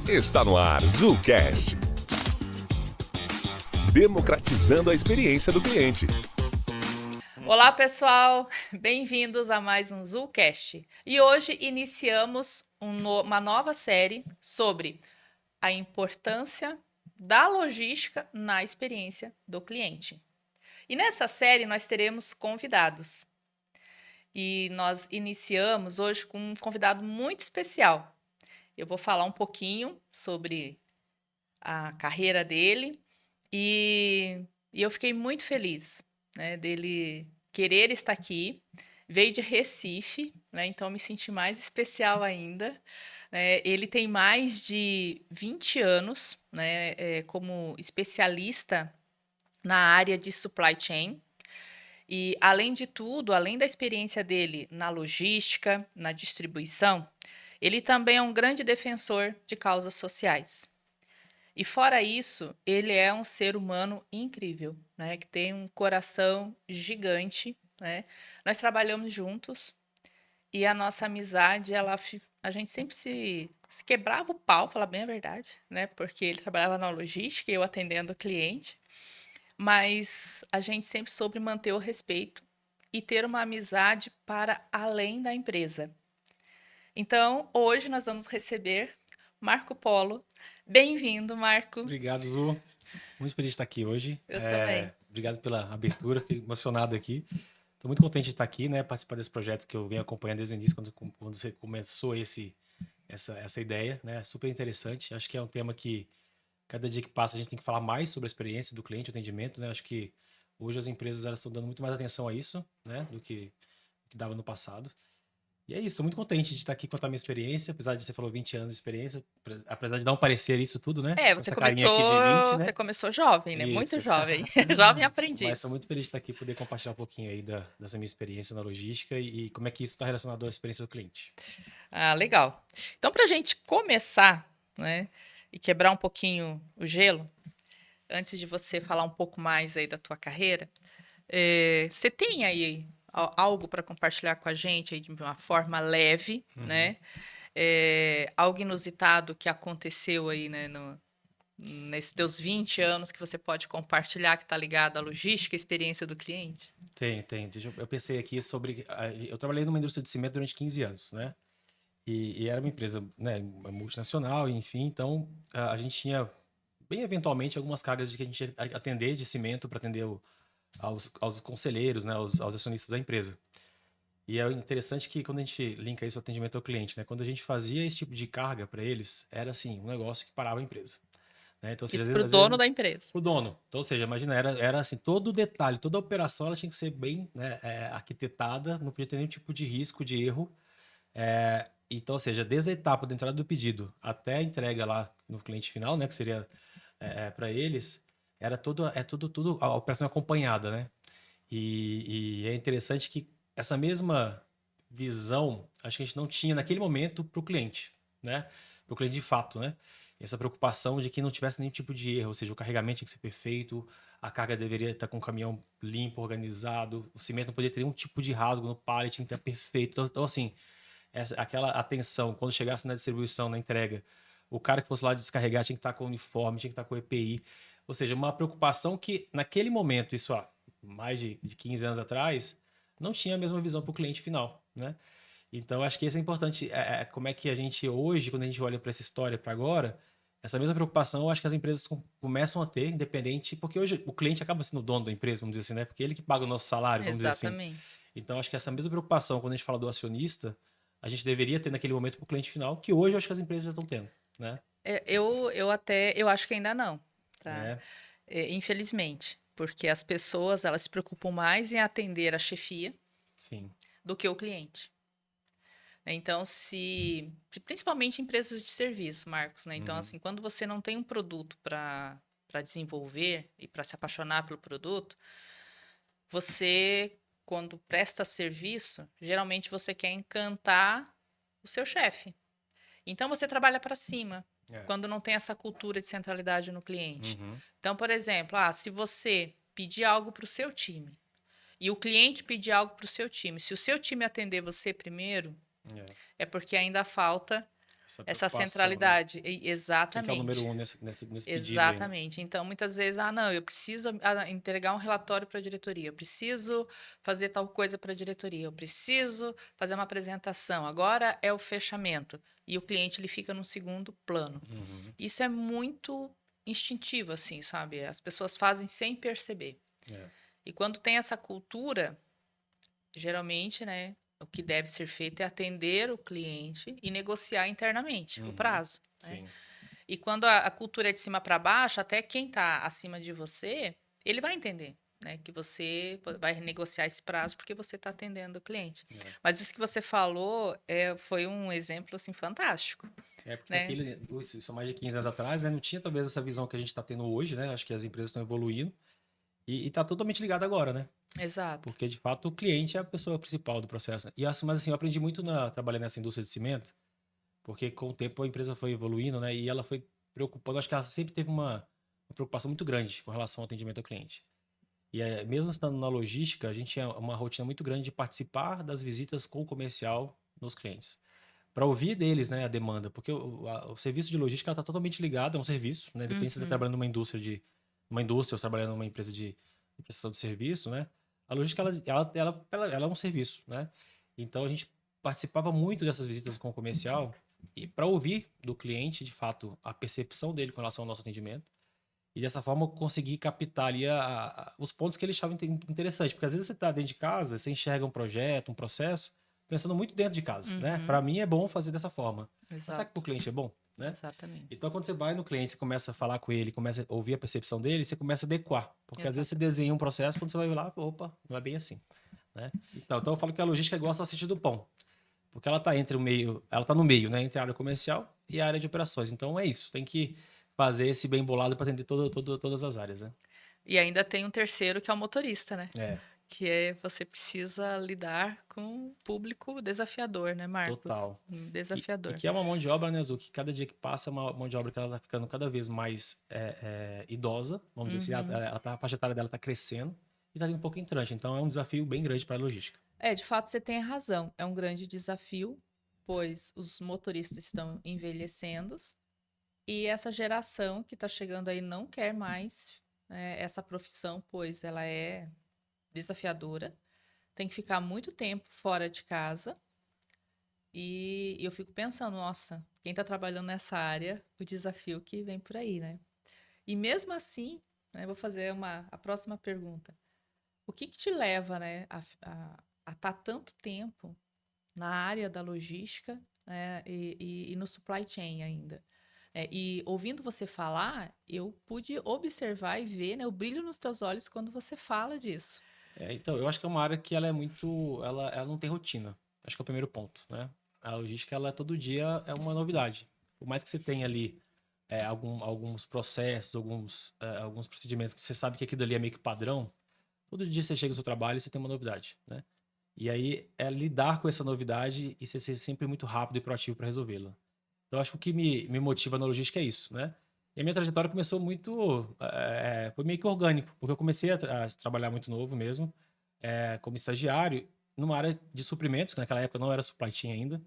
Está no ar Zulcast. Democratizando a experiência do cliente. Olá, pessoal! Bem-vindos a mais um Zulcast. E hoje iniciamos uma nova série sobre a importância da logística na experiência do cliente. E nessa série nós teremos convidados. E nós iniciamos hoje com um convidado muito especial. Eu vou falar um pouquinho sobre a carreira dele e eu fiquei muito feliz, né, dele querer estar aqui. Veio de Recife, né, então me senti mais especial ainda. Ele tem mais de 20 anos, né, como especialista na área de supply chain. E, além de tudo, além da experiência dele na logística, na distribuição, ele também é um grande defensor de causas sociais. E fora isso, ele é um ser humano incrível, né? Que tem um coração gigante, né? Nós trabalhamos juntos e a nossa amizade, a gente sempre se quebrava o pau, falar bem a verdade, né? Porque ele trabalhava na logística e eu atendendo o cliente. Mas a gente sempre soube manter o respeito e ter uma amizade para além da empresa. Então, hoje nós vamos receber Marco Polo. Bem-vindo, Marco. Obrigado, Zu. Muito feliz de estar aqui hoje. Eu também. Obrigado pela abertura, fiquei emocionado aqui. Estou muito contente de estar aqui, né? Participar desse projeto que eu venho acompanhando desde o início, quando você começou essa ideia, né? Super interessante. Acho que é um tema que, cada dia que passa, a gente tem que falar mais sobre a experiência do cliente, o atendimento, né? Acho que hoje as empresas elas estão dando muito mais atenção a isso, né? Do que dava no passado. E é isso, estou muito contente de estar aqui contar minha experiência, apesar de você falou 20 anos de experiência, apesar de não parecer isso tudo, né? Você Essa carinha aqui de 20, começou, né? você começou jovem, né? Muito Isso. jovem. Jovem Mas aprendiz. estou muito feliz de estar aqui, poder compartilhar um pouquinho aí dessa minha experiência na logística e como é que isso está relacionado à experiência do cliente. Ah, legal. Então, para a gente começar, né, e quebrar um pouquinho o gelo, antes de você falar um pouco mais aí da tua carreira, você tem aí algo para compartilhar com a gente aí de uma forma leve, né? Algo inusitado que aconteceu aí, né, nesses teus 20 anos que você pode compartilhar que está ligado à logística e experiência do cliente? Tem. Eu pensei aqui sobre... Eu trabalhei numa indústria de cimento durante 15 anos, né? E era uma empresa, né, multinacional, enfim. Então, a gente tinha, bem eventualmente, algumas cargas de que a gente ia atender de cimento para atender aos conselheiros, né, aos acionistas da empresa. E é interessante que quando a gente linka isso ao atendimento ao cliente, né, quando a gente fazia esse tipo de carga para eles, era assim, um negócio que parava a empresa. Né? Então, ou seja, Isso para o às dono vezes, da empresa. o dono. Então, ou seja, imagina, era assim, todo o detalhe, toda a operação, ela tinha que ser bem, né, arquitetada, não podia ter nenhum tipo de risco, de erro. Então, ou seja, desde a etapa da entrada do pedido até a entrega lá no cliente final, né, que seria para eles, era tudo a operação acompanhada, né? E é interessante que essa mesma visão, acho que a gente não tinha naquele momento para o cliente, né? Para o cliente de fato, né? Essa preocupação de que não tivesse nenhum tipo de erro, ou seja, o carregamento tinha que ser perfeito, a carga deveria estar com o caminhão limpo, organizado, o cimento não poderia ter nenhum tipo de rasgo no pallet, tinha que estar perfeito. Então assim, aquela atenção, quando chegasse na distribuição, na entrega, o cara que fosse lá descarregar tinha que estar com o uniforme, tinha que estar com o EPI. Ou seja, uma preocupação que naquele momento, isso há mais de 15 anos atrás, não tinha a mesma visão para o cliente final, né? Então, acho que isso é importante. Como é que a gente hoje, quando a gente olha para essa história, para agora, essa mesma preocupação, eu acho que as empresas começam a ter, independente, porque hoje o cliente acaba sendo o dono da empresa, vamos dizer assim, né? Porque ele que paga o nosso salário, vamos dizer assim. Exatamente. Então, acho que essa mesma preocupação, quando a gente fala do acionista, a gente deveria ter naquele momento para o cliente final, que hoje eu acho que as empresas já estão tendo, né? Eu acho que ainda não, tá? É, Infelizmente, porque as pessoas, elas se preocupam mais em atender a chefia sim. do que o cliente. Então, principalmente empresas de serviço, Marcos, né? Então, assim, quando você não tem um produto para desenvolver e para se apaixonar pelo produto, você, quando presta serviço, geralmente você quer encantar o seu chefe. Então, você trabalha para cima, É. quando não tem essa cultura de centralidade no cliente. Uhum. Então, por exemplo, se você pedir algo para o seu time e o cliente pedir algo para o seu time, se o seu time atender você primeiro, É. é porque ainda falta Essa essa preocupação, né? centralidade. Quem que é o Exatamente. número um nesse pedido aí, né? Exatamente. Então, muitas vezes, não, eu preciso entregar um relatório para a diretoria, eu preciso fazer tal coisa para a diretoria, eu preciso fazer uma apresentação. Agora é o fechamento. E o cliente ele fica num segundo plano. Uhum. Isso é muito instintivo, assim, sabe? As pessoas fazem sem perceber. É. E quando tem essa cultura, geralmente, né, o que deve ser feito é atender o cliente e negociar internamente o Uhum. prazo, né? Sim. E quando a cultura é de cima para baixo, até quem está acima de você, ele vai entender, né, que você vai negociar esse prazo porque você está atendendo o cliente. É. Mas isso que você falou foi um exemplo assim fantástico, É porque né? isso mais de 15 anos atrás, né, não tinha talvez essa visão que a gente está tendo hoje, né? Acho que as empresas estão evoluindo e está totalmente ligado agora, né? Exato. Porque de fato o cliente é a pessoa principal do processo, né? Mas assim, eu aprendi muito trabalhando nessa indústria de cimento, porque com o tempo a empresa foi evoluindo, né? E ela foi preocupando, acho que ela sempre teve uma preocupação muito grande com relação ao atendimento ao cliente. E mesmo estando na logística, a gente tinha uma rotina muito grande de participar das visitas com o comercial nos clientes. Para ouvir deles, né, a demanda, porque o serviço de logística está totalmente ligado, é um serviço, né? Depende se você está Uhum. trabalhando numa indústria ou trabalhando numa empresa de prestação de serviço, né? A logística ela é um serviço, né? Então a gente participava muito dessas visitas com o comercial e para ouvir do cliente, de fato, a percepção dele com relação ao nosso atendimento. E dessa forma eu consegui captar ali os pontos que ele achava interessante. Porque às vezes você está dentro de casa, você enxerga um projeto, um processo, pensando muito dentro de casa, né? Uhum. Para mim é bom fazer dessa forma. Mas será que para o Exato. cliente é bom, né? Exatamente. Então quando você vai no cliente, você começa a falar com ele, começa a ouvir a percepção dele, você começa a adequar. Porque às vezes você Exato. desenha um processo, quando você vai lá, opa, não é bem assim, né? Então eu falo que a logística gosta do sentido do pão. Porque ela está ela tá no meio, né? Entre a área comercial e a área de operações. Então é isso, tem que fazer esse bem bolado para atender todas as áreas, né? E ainda tem um terceiro que é o motorista, né? É, Que é você precisa lidar com um público desafiador, né, Marcos? total. E Desafiador. que é uma mão de obra, né, Azul? Que cada dia que passa é uma mão de obra que ela tá ficando cada vez mais idosa, vamos dizer assim, Uhum. a faixa etária dela tá crescendo e tá indo um pouco entrante. Então é um desafio bem grande para a logística. De fato, você tem razão. É um grande desafio, pois os motoristas estão envelhecendo e essa geração que está chegando aí não quer mais, né, essa profissão, pois ela é desafiadora. Tem que ficar muito tempo fora de casa. E eu fico pensando, nossa, quem está trabalhando nessa área, o desafio que vem por aí, né? E mesmo assim, né, vou fazer a próxima pergunta. O que te leva, né, a estar tanto tempo na área da logística, né, e no supply chain ainda? E ouvindo você falar, eu pude observar e ver, né, o brilho nos teus olhos quando você fala disso. Então, eu acho que é uma área que ela é muito, ela não tem rotina. Acho que é o primeiro ponto, né? A logística, ela todo dia é uma novidade. Por mais que você tenha ali alguns processos, alguns procedimentos que você sabe que aquilo ali é meio que padrão, todo dia você chega no seu trabalho e você tem uma novidade, né? E aí é lidar com essa novidade e você ser sempre muito rápido e proativo para resolvê-la. Então, acho que o que me motiva na logística é isso, né? E a minha trajetória começou foi meio que orgânico, porque eu comecei a trabalhar muito novo mesmo, como estagiário, numa área de suprimentos, que naquela época não era supply chain ainda.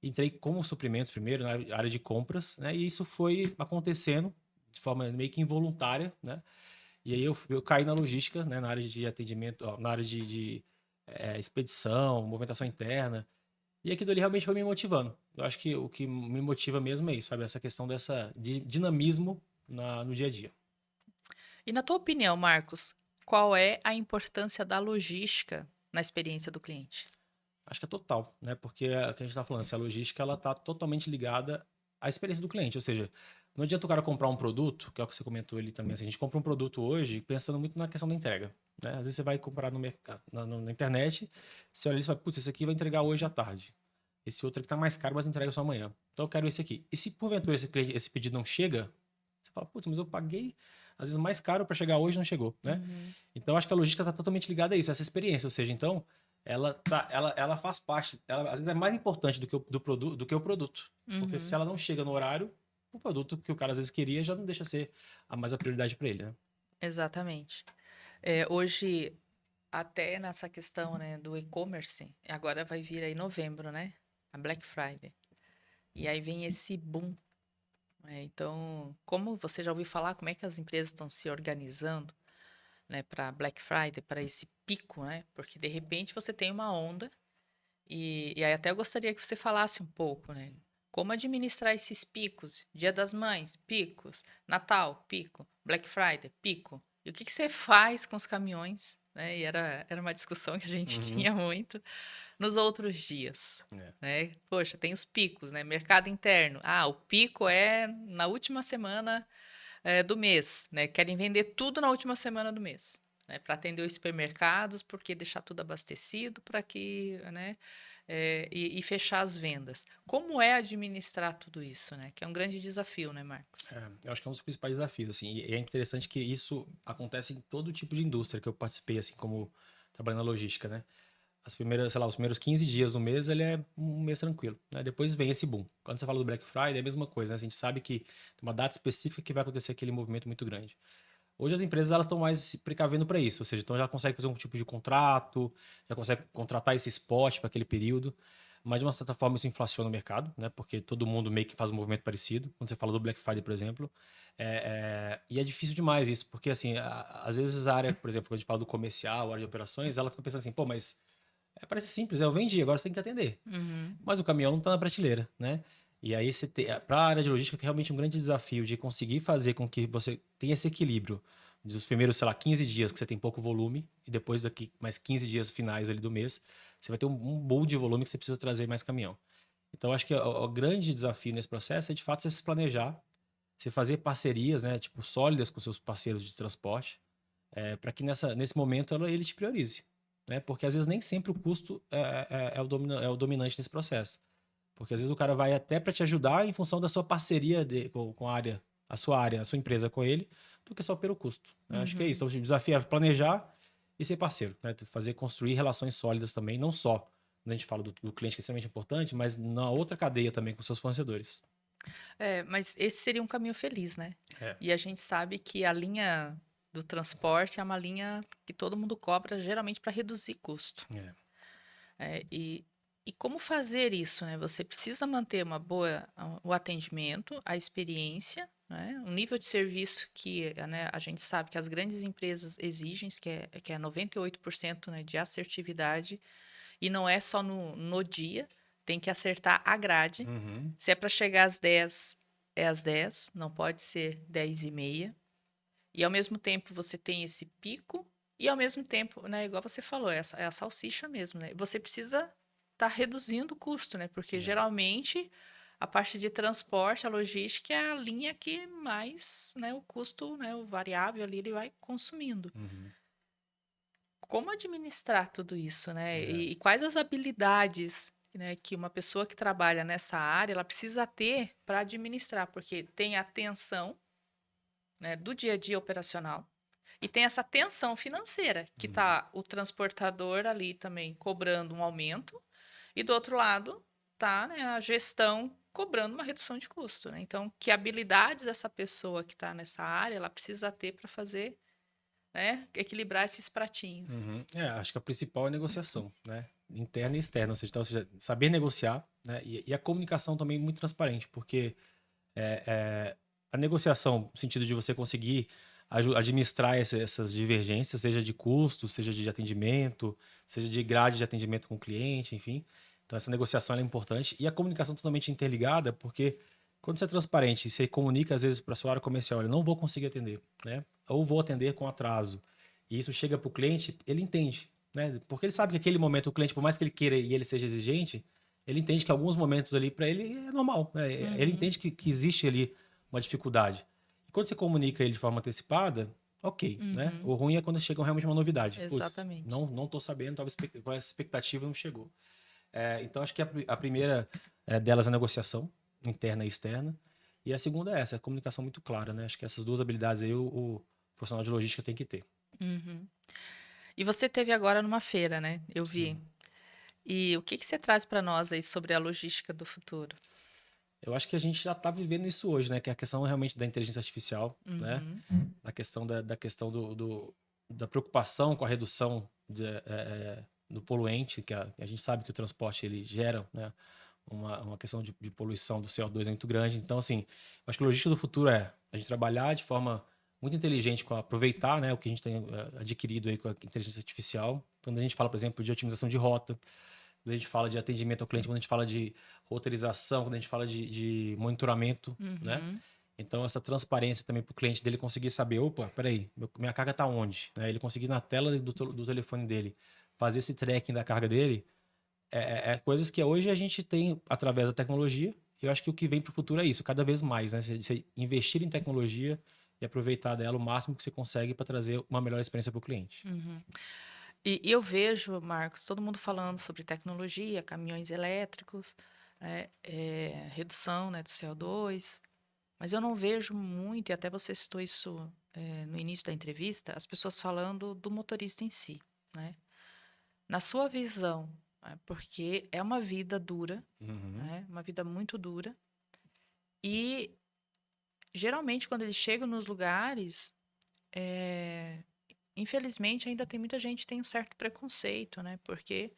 Entrei como suprimentos primeiro, na área de compras, né? E isso foi acontecendo de forma meio que involuntária, né? E aí eu caí na logística, né? Na área de atendimento, ó, na área de expedição, movimentação interna. E aquilo ali realmente foi me motivando. Eu acho que o que me motiva mesmo é isso, sabe? Essa questão de dinamismo no dia a dia. E na tua opinião, Marcos, qual é a importância da logística na experiência do cliente? Acho que é total, né? Porque é o que a gente está falando, se a logística ela está totalmente ligada à experiência do cliente. Ou seja, não adianta o cara comprar um produto, que é o que você comentou ali também. Assim, a gente compra um produto hoje pensando muito na questão da entrega, né? Às vezes você vai comprar no mercado, na internet, você olha e fala, putz, esse aqui vai entregar hoje à tarde. Esse outro aqui tá mais caro, mas entrega só amanhã. Então eu quero esse aqui. E se porventura esse pedido não chega, você fala, putz, mas eu paguei às vezes mais caro para chegar hoje e não chegou, né? Uhum. Então acho que a logística está totalmente ligada a isso, a essa experiência. Ou seja, então ela faz parte, ela às vezes é mais importante do que o produto. Porque se Uhum. ela não chega no horário, o produto que o cara às vezes queria já não deixa ser mais a prioridade para ele, né? Exatamente. Hoje, até nessa questão, né, do e-commerce, agora vai vir aí novembro, né? A Black Friday. E aí vem esse boom. Então, como você já ouviu falar, como é que as empresas estão se organizando, né, para Black Friday, para esse pico, né? Porque de repente você tem uma onda e aí até eu gostaria que você falasse um pouco, né? Como administrar esses picos? Dia das Mães, picos. Natal, pico. Black Friday, pico. E o que que você faz com os caminhões? Né? E era uma discussão que a gente Uhum. tinha muito nos outros dias. É. Né? Poxa, tem os picos, né? Mercado interno. Ah, o pico é na última semana do mês, né? Querem vender tudo na última semana do mês, né? Para atender os supermercados, porque deixar tudo abastecido para que, né? E fechar as vendas. Como é administrar tudo isso, né? Que é um grande desafio, né, Marcos? Eu acho que é um dos principais desafios, assim, e é interessante que isso acontece em todo tipo de indústria que eu participei, assim, como trabalhando na logística, né? As primeiras, sei lá, os primeiros 15 dias do mês, ele é um mês tranquilo, né? Depois vem esse boom. Quando você fala do Black Friday, é a mesma coisa, né? A gente sabe que tem uma data específica que vai acontecer aquele movimento muito grande. Hoje as empresas elas estão mais se precavendo para isso, ou seja, então já consegue fazer um tipo de contrato, já consegue contratar esse spot para aquele período, mas de uma certa forma isso inflaciona o mercado, né? Porque todo mundo meio que faz um movimento parecido. Quando você fala do Black Friday, por exemplo, e é difícil demais isso, porque assim, às vezes a área, por exemplo, quando a gente fala do comercial, a área de operações, ela fica pensando assim, pô, mas parece simples, eu vendi, agora você tem que atender. Uhum, Mas o caminhão não está na prateleira, né? E aí, para a área de logística, é realmente um grande desafio de conseguir fazer com que você tenha esse equilíbrio dos primeiros, sei lá, 15 dias que você tem pouco volume e depois daqui mais 15 dias finais ali do mês, você vai ter um boom de volume que você precisa trazer mais caminhão. Então, acho que o grande desafio nesse processo é, de fato, você se planejar, você fazer parcerias, né, tipo, sólidas com seus parceiros de transporte, para que nesse momento ele te priorize, né? Porque às vezes nem sempre o custo é o dominante nesse processo. Porque às vezes o cara vai até para te ajudar em função da sua parceria com a área, a sua empresa com ele, do que só pelo custo, né? Acho que é isso. uhum. Então, o desafio é planejar e ser parceiro, né? Construir relações sólidas também, não só quando a gente fala do cliente, que é extremamente importante, mas na outra cadeia também com seus fornecedores. Mas esse seria um caminho feliz, né? É. E a gente sabe que a linha do transporte é uma linha que todo mundo cobra geralmente para reduzir custo. É. E como fazer isso, né? Você precisa manter uma boa, o atendimento, a experiência, né? Um nível de serviço que, né, a gente sabe que as grandes empresas exigem, que é 98%, né, de assertividade, e não é só no dia, tem que acertar a grade. Uhum. Se é para chegar às 10, é às 10, não pode ser 10h30. E ao mesmo tempo você tem esse pico, e ao mesmo tempo, né, igual você falou, é a salsicha mesmo, né? Você precisa estar reduzindo o custo, né? Porque É. geralmente a parte de transporte, a logística é a linha que mais, né, o custo, né, o variável ali, ele vai consumindo. Uhum. Como administrar tudo isso, né? É. E quais as habilidades, né, que uma pessoa que trabalha nessa área, ela precisa ter para administrar? Porque tem a tensão, né, do dia a dia operacional. E tem essa tensão financeira, que Uhum. tá o transportador ali também cobrando um aumento, e do outro lado tá, né, a gestão cobrando uma redução de custo, né? Então, que habilidades essa pessoa que está nessa área, ela precisa ter para fazer, né, equilibrar esses pratinhos. Uhum. Acho que a principal é a negociação, né? Interna e externa, ou seja, saber negociar, né? E a comunicação também muito transparente, porque a negociação, no sentido de você conseguir administrar essas divergências, seja de custo, seja de atendimento, seja de grade de atendimento com o cliente, enfim. Então, essa negociação ela é importante. E a comunicação totalmente interligada, porque quando você é transparente e você comunica, às vezes, para a sua área comercial, eu não vou conseguir atender, né? Ou vou atender com atraso. E isso chega para o cliente, ele entende, né? Porque ele sabe que aquele momento o cliente, por mais que ele queira e ele seja exigente, ele entende que alguns momentos ali para ele é normal, né? Ele Uhum, entende que existe ali uma dificuldade. E quando você comunica ele de forma antecipada, ok, né? uhum, O ruim é quando chega realmente uma novidade. Putz, exatamente. não tô sabendo, tava com essa expectativa não chegou. Então acho que a primeira delas é a negociação interna e externa. E a segunda é essa, a comunicação muito clara, né? Acho que essas duas habilidades aí o profissional de logística tem que ter. Uhum. E você teve agora numa feira, né? Eu vi. Sim. E o que que você traz para nós aí sobre a logística do futuro? Eu acho que a gente já está vivendo isso hoje, né? Que é a questão realmente da inteligência artificial, né? Uhum, Da questão da questão da preocupação com a redução do poluente, que a gente sabe que o transporte ele gera, né? uma questão de poluição do CO2 é muito grande. Então, assim, eu acho que a logística do futuro é a gente trabalhar de forma muito inteligente, com aproveitar, né, o que a gente tem adquirido aí com a inteligência artificial. Quando a gente fala, por exemplo, de otimização de rota, quando a gente fala de atendimento ao cliente, quando a gente fala de roteirização, quando a gente fala de monitoramento, né? Uhum. Então, essa transparência também para o cliente dele conseguir saber, opa, peraí, minha carga está onde? Né? Ele conseguir na tela do telefone dele fazer esse tracking da carga dele, é coisas que hoje a gente tem através da tecnologia. Eu acho que o que vem para o futuro é isso, cada vez mais, né? Você investir em tecnologia e aproveitar dela o máximo que você consegue para trazer uma melhor experiência para o cliente. Uhum. E eu vejo, Marcos, todo mundo falando sobre tecnologia, caminhões elétricos, redução, né, do CO2, mas eu não vejo muito, e até você citou isso no início da entrevista, as pessoas falando do motorista em si, né? Na sua visão, porque é uma vida dura, né, uma vida muito dura, e geralmente quando eles chegam nos lugares, infelizmente ainda tem muita gente que tem um certo preconceito, né? Porque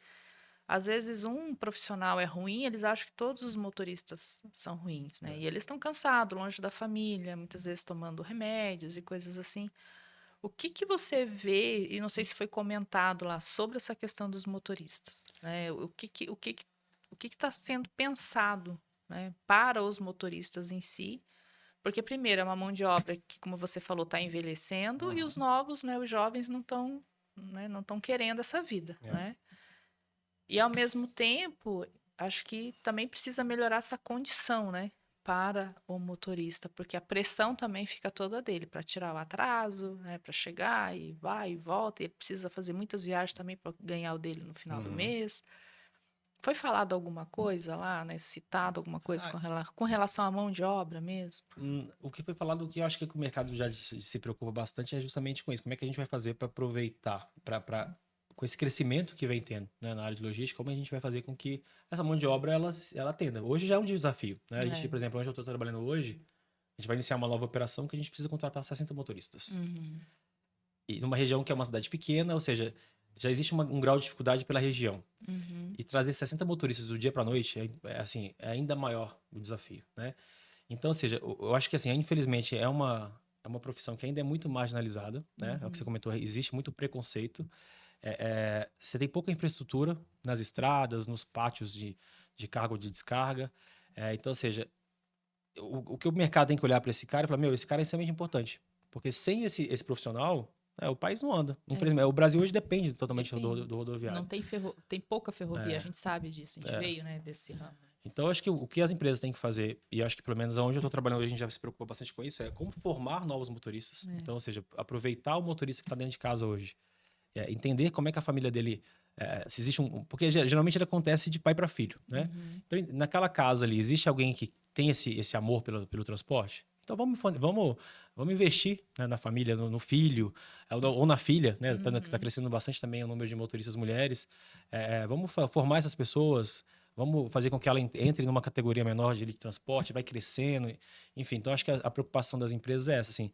às vezes um profissional é ruim, eles acham que todos os motoristas são ruins, né? E eles estão cansados, longe da família, muitas vezes tomando remédios e coisas assim. O que que você vê, e não sei se foi comentado lá, sobre essa questão dos motoristas, né? O que está sendo pensado, né, para os motoristas em si? Porque, primeiro, é uma mão de obra que, como você falou, está envelhecendo e os novos, né, os jovens não estão, né, não estão querendo essa vida, né? E, ao mesmo tempo, acho que também precisa melhorar essa condição, né, para o motorista, porque a pressão também fica toda dele para tirar o atraso, né, para chegar e vai e volta, e ele precisa fazer muitas viagens também para ganhar o dele no final do mês. Foi falado alguma coisa lá, né? Citado alguma coisa com relação à mão de obra mesmo? O que foi falado, o que eu acho que o mercado já se preocupa bastante é justamente com isso. Como é que a gente vai fazer para aproveitar, com esse crescimento que vem tendo, né, na área de logística, como a gente vai fazer com que essa mão de obra ela atenda? Hoje já é um desafio, né? A gente, por exemplo, onde eu estou trabalhando hoje, a gente vai iniciar uma nova operação que a gente precisa contratar 60 motoristas. E numa região que é uma cidade pequena, ou seja, já existe um grau de dificuldade pela região. E trazer 60 motoristas do dia para a noite é ainda maior o desafio, né? Então, ou seja, eu acho que assim, infelizmente é uma profissão que ainda é muito marginalizada, né? É o que você comentou, existe muito preconceito. Você tem pouca infraestrutura nas estradas, nos pátios de carga ou de descarga. Então, ou seja, o que o mercado tem que olhar para esse cara e falar, esse cara é extremamente importante. Porque sem esse profissional, o país não anda. Infelizmente, o Brasil hoje depende totalmente do rodoviário. Não tem pouca ferrovia, a gente sabe disso, a gente veio, né, desse ramo. Então, eu acho que o que as empresas têm que fazer, e eu acho que pelo menos onde eu estou trabalhando hoje, a gente já se preocupa bastante com isso, é como formar novos motoristas. Então, ou seja, aproveitar o motorista que está dentro de casa hoje. Entender como é que a família dele... se existe porque geralmente ele acontece de pai para filho, né? Então, naquela casa ali, existe alguém que tem esse amor pelo transporte? Então, vamos investir, né, na família, no filho, ou na filha, né? Tá crescendo bastante também o número de motoristas mulheres. Vamos formar essas pessoas, vamos fazer com que ela entre numa categoria menor de transporte, vai crescendo. Enfim, então acho que a preocupação das empresas é essa, assim,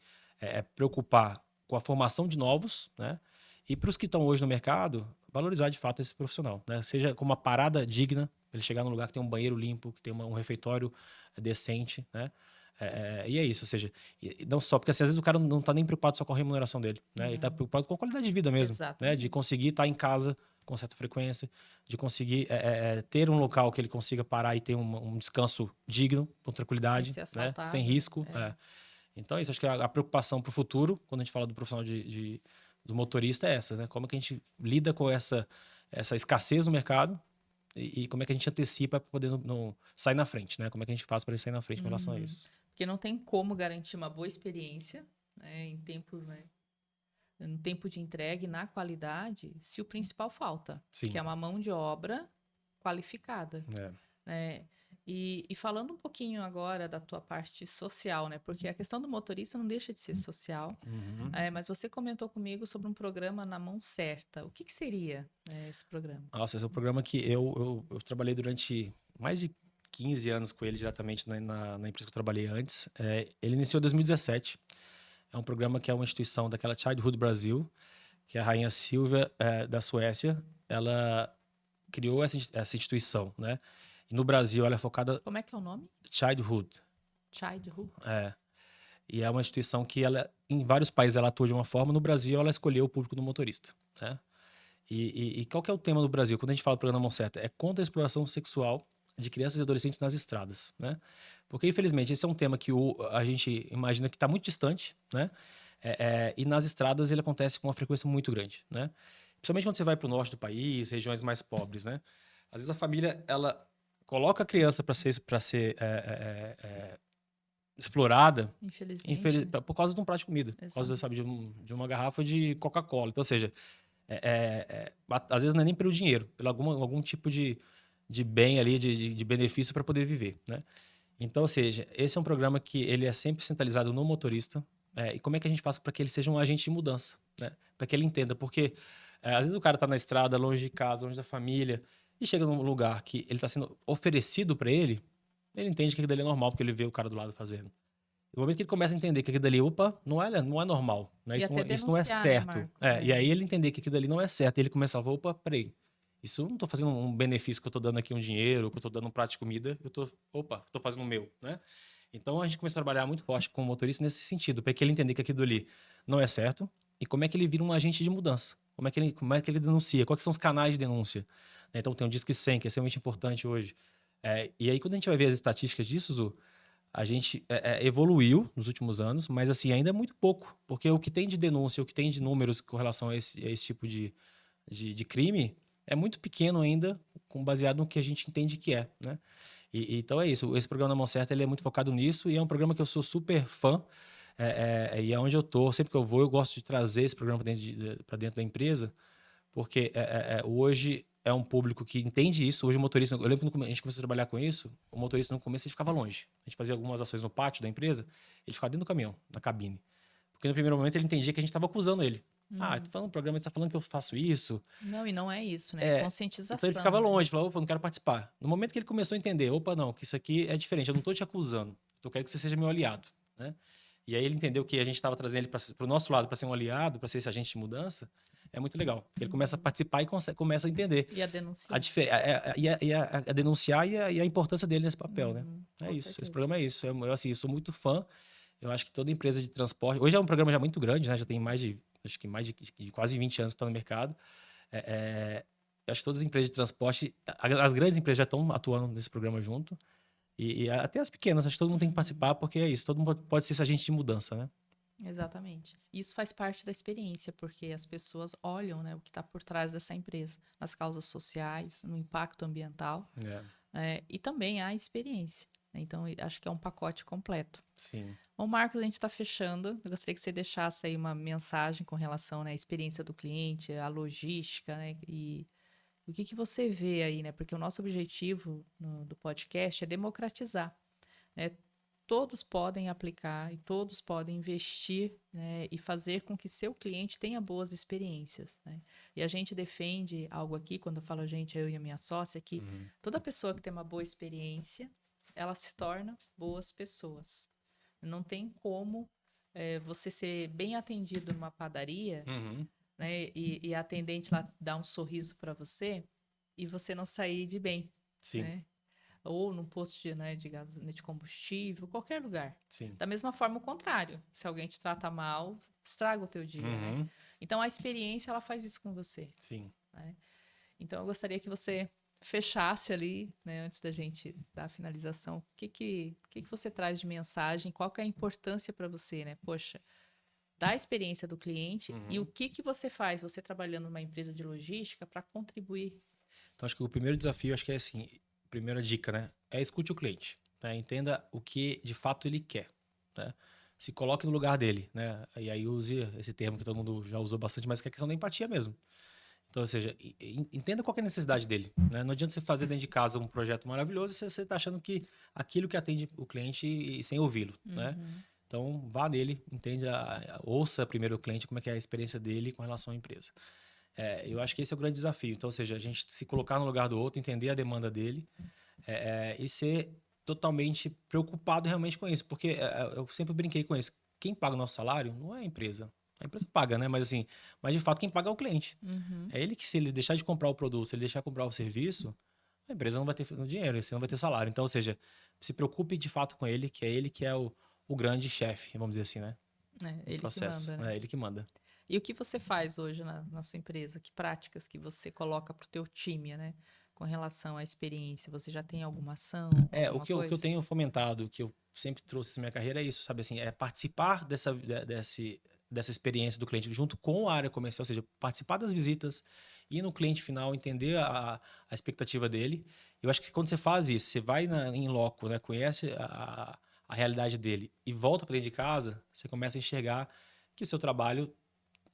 preocupar com a formação de novos, né? E para os que estão hoje no mercado, valorizar de fato esse profissional, né? Seja com uma parada digna, ele chegar num lugar que tem um banheiro limpo, que tem um refeitório decente, né? E é isso, ou seja, não só, porque assim, às vezes o cara não está nem preocupado só com a remuneração dele, né? Ele está preocupado com a qualidade de vida mesmo, né? De conseguir estar em casa com certa frequência, de conseguir ter um local que ele consiga parar e ter um descanso digno, com tranquilidade, né? Sem risco. Então é isso, acho que a preocupação para o futuro, quando a gente fala do profissional do motorista, é essa, né? Como é que a gente lida com essa escassez no mercado e como é que a gente antecipa para poder não sair na frente, né? Como é que a gente faz para ele sair na frente com relação a isso? Porque não tem como garantir uma boa experiência, né, em tempos, né, no tempo de entrega e na qualidade, se o principal falta, que é uma mão de obra qualificada. Né? E falando um pouquinho agora da tua parte social, né? Porque a questão do motorista não deixa de ser social. Mas você comentou comigo sobre um programa Na Mão Certa. O que seria, esse programa? Nossa, esse é um programa que eu trabalhei durante mais de 15 anos com ele diretamente na empresa que eu trabalhei antes. Ele iniciou em 2017. É um programa que é uma instituição daquela Childhood Brasil, que a rainha Silvia da Suécia, ela criou essa instituição, né? E no Brasil ela é focada Como é que é o nome? Childhood. Childhood. É. E é uma instituição que ela, em vários países ela atua de uma forma, no Brasil ela escolheu o público do motorista, né? E qual que é o tema do Brasil? Quando a gente fala do programa Mão Certa, é contra a exploração sexual de crianças e adolescentes nas estradas, né? Porque, infelizmente, esse é um tema que a gente imagina que está muito distante, né? E nas estradas ele acontece com uma frequência muito grande, né? Principalmente quando você vai para o norte do país, regiões mais pobres, né? Às vezes a família, ela coloca a criança para ser explorada Infelizmente. Né? por causa de um prato de comida, por causa, Exato. sabe, de uma garrafa de Coca-Cola. Então, ou seja, às vezes não é nem pelo dinheiro, pelo algum tipo de bem ali, de benefício para poder viver, né? Então, ou seja, esse é um programa que ele é sempre centralizado no motorista. E como é que a gente faz para que ele seja um agente de mudança, né? Para que ele entenda, porque às vezes o cara está na estrada, longe de casa, longe da família, e chega num lugar que ele está sendo oferecido para ele entende que aquilo dali é normal, porque ele vê o cara do lado fazendo. No momento que ele começa a entender que aquilo dali, opa, não é normal, né? E até Isso não é denunciar, né, certo. Marco? E aí ele entender que aquilo dali não é certo, e ele começa a falar, opa, peraí, isso eu não tô fazendo um benefício que eu tô dando aqui um dinheiro, que eu tô dando um prato de comida, tô fazendo o meu, né? Então a gente começou a trabalhar muito forte com o motorista nesse sentido, para que ele entender que aquilo ali não é certo e como é que ele vira um agente de mudança. Como é que ele denuncia, quais são os canais de denúncia. Então tem o Disque 100, que é extremamente importante hoje. E aí quando a gente vai ver as estatísticas disso, Zu, a gente evoluiu nos últimos anos, mas assim, ainda é muito pouco, porque o que tem de denúncia, o que tem de números com relação a esse tipo de crime é muito pequeno ainda, baseado no que a gente entende que é, né? Então é isso, esse programa Na Mão Certa ele é muito focado nisso e é um programa que eu sou super fã, e é onde eu tô, sempre que eu vou eu gosto de trazer esse programa para dentro da empresa, porque hoje é um público que entende isso. Hoje o motorista, eu lembro que a gente começou a trabalhar com isso, o motorista no começo ele ficava longe. A gente fazia algumas ações no pátio da empresa, ele ficava dentro do caminhão, na cabine. Porque no primeiro momento ele entendia que a gente estava acusando ele. Tô falando no programa, você está falando que eu faço isso. Não, e não é isso, né? É conscientização. Então ele ficava né? longe, falava, opa, não quero participar. No momento que ele começou a entender, opa, não, que isso aqui é diferente, eu não estou te acusando, eu quero que você seja meu aliado, né? E aí ele entendeu que a gente estava trazendo ele para o nosso lado, para ser um aliado, para ser esse agente de mudança, é muito legal. Ele começa a participar e começa a entender. E a denunciar. A denunciar e a importância dele nesse papel, né? É isso, certeza. esse programa é isso. Eu, assim, sou muito fã. Eu acho que toda empresa de transporte... Hoje é um programa já muito grande, né? Já tem acho que mais de quase 20 anos que está no mercado. Eu acho que todas as empresas de transporte, as grandes empresas já estão atuando nesse programa junto. E até as pequenas, acho que todo mundo tem que participar, porque é isso. Todo mundo pode ser esse agente de mudança, né? Exatamente. Isso faz parte da experiência, porque as pessoas olham, né, o que está por trás dessa empresa, nas causas sociais, no impacto ambiental, e também a experiência. Então, acho que é um pacote completo. Sim. Bom, Marcos, a gente está fechando. Eu gostaria que você deixasse aí uma mensagem com relação, né, à experiência do cliente, à logística, né, e o que você vê aí, né? Porque o nosso objetivo do podcast é democratizar, né? Todos podem aplicar e todos podem investir, né, e fazer com que seu cliente tenha boas experiências, né? E a gente defende algo aqui, quando eu falo a gente, eu e a minha sócia, que toda pessoa que tem uma boa experiência, ela se torna boas pessoas. Não tem como você ser bem atendido numa padaria, né, e a atendente lá dar um sorriso para você e você não sair de bem. Sim. Né? Ou num posto de combustível, qualquer lugar. Sim. Da mesma forma, o contrário. Se alguém te trata mal, estraga o teu dia. Né? Então, a experiência, ela faz isso com você. Sim. Né? Então, eu gostaria que você fechasse ali, né, antes da gente dar a finalização. O que você traz de mensagem? Qual que é a importância para você, né? Poxa, da experiência do cliente e o que você faz, você trabalhando numa empresa de logística, para contribuir. Então, acho que o primeiro desafio, acho que é assim, primeira dica, né? Escute o cliente, né? Entenda o que de fato ele quer, né? Se coloque no lugar dele, né? E aí use esse termo que todo mundo já usou bastante, mas que é a questão da empatia mesmo. Então, ou seja, entenda qual que é a necessidade dele, né? Não adianta você fazer dentro de casa um projeto maravilhoso se você está achando que aquilo que atende o cliente e sem ouvi-lo, né? Então, vá nele, ouça primeiro o cliente, como é que é a experiência dele com relação à empresa. Eu acho que esse é o grande desafio. Então, ou seja, a gente se colocar no lugar do outro, entender a demanda dele e ser totalmente preocupado realmente com isso. Porque eu sempre brinquei com isso. Quem paga o nosso salário não é a empresa. A empresa paga, né? Mas de fato, quem paga é o cliente. É ele que, se ele deixar de comprar o produto, se ele deixar de comprar o serviço, a empresa não vai ter dinheiro, você não vai ter salário. Então, ou seja, se preocupe de fato com ele que é o grande chefe, vamos dizer assim, né? Ele Processo. que manda, né? É ele que manda. E o que você faz hoje na sua empresa? Que práticas que você coloca para o teu time, né? Com relação à experiência, você já tem alguma ação? O que eu tenho fomentado, que eu sempre trouxe na minha carreira é isso, sabe assim, é participar dessa experiência do cliente junto com a área comercial, ou seja, participar das visitas, ir no cliente final, entender a expectativa dele. Eu acho que quando você faz isso, você vai em loco, né, conhece a realidade dele e volta para dentro de casa, você começa a enxergar que o seu trabalho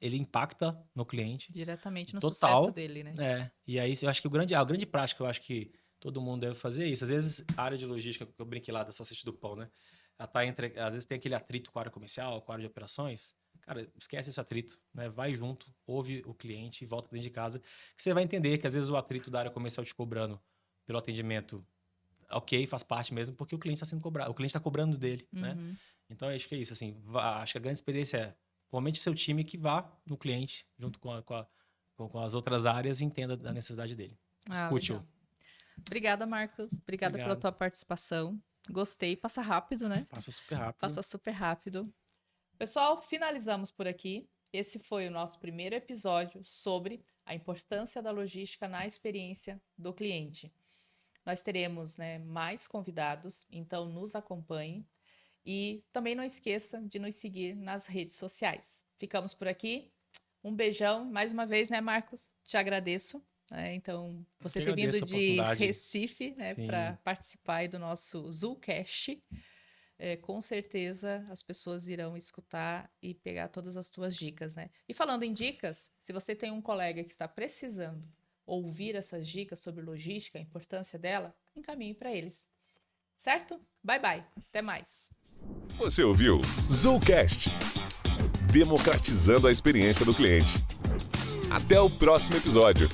ele impacta no cliente. Diretamente no total, sucesso dele, né? E aí eu acho que a grande prática, eu acho que todo mundo deve fazer isso. Às vezes, a área de logística, que eu brinquei lá da salsicha do pão, né? Ela tá às vezes tem aquele atrito com a área comercial, com a área de operações. Cara, esquece esse atrito, né? Vai junto, ouve o cliente e volta para dentro de casa. Que você vai entender que às vezes o atrito da área comercial te cobrando pelo atendimento, ok, faz parte mesmo, porque o cliente está sendo cobrado, o cliente está cobrando dele, né? Então, eu acho que é isso, assim, acho que a grande experiência é realmente o seu time que vá no cliente, junto com as outras áreas, e entenda a necessidade dele. Escute-o. Obrigada, Marcos. Obrigada pela tua participação. Gostei. Passa rápido, né? Passa super rápido. Passa super rápido. Pessoal, finalizamos por aqui. Esse foi o nosso primeiro episódio sobre a importância da logística na experiência do cliente. Nós teremos, né, mais convidados, então nos acompanhe. E também não esqueça de nos seguir nas redes sociais. Ficamos por aqui. Um beijão. Mais uma vez, né, Marcos? Te agradeço. Então, você ter vindo de Recife, né, para participar aí do nosso ZooCast. Com certeza as pessoas irão escutar e pegar todas as tuas dicas, né? E falando em dicas, se você tem um colega que está precisando ouvir essas dicas sobre logística, a importância dela, encaminhe para eles. Certo? Bye, bye. Até mais. Você ouviu ZooCast, democratizando a experiência do cliente. Até o próximo episódio.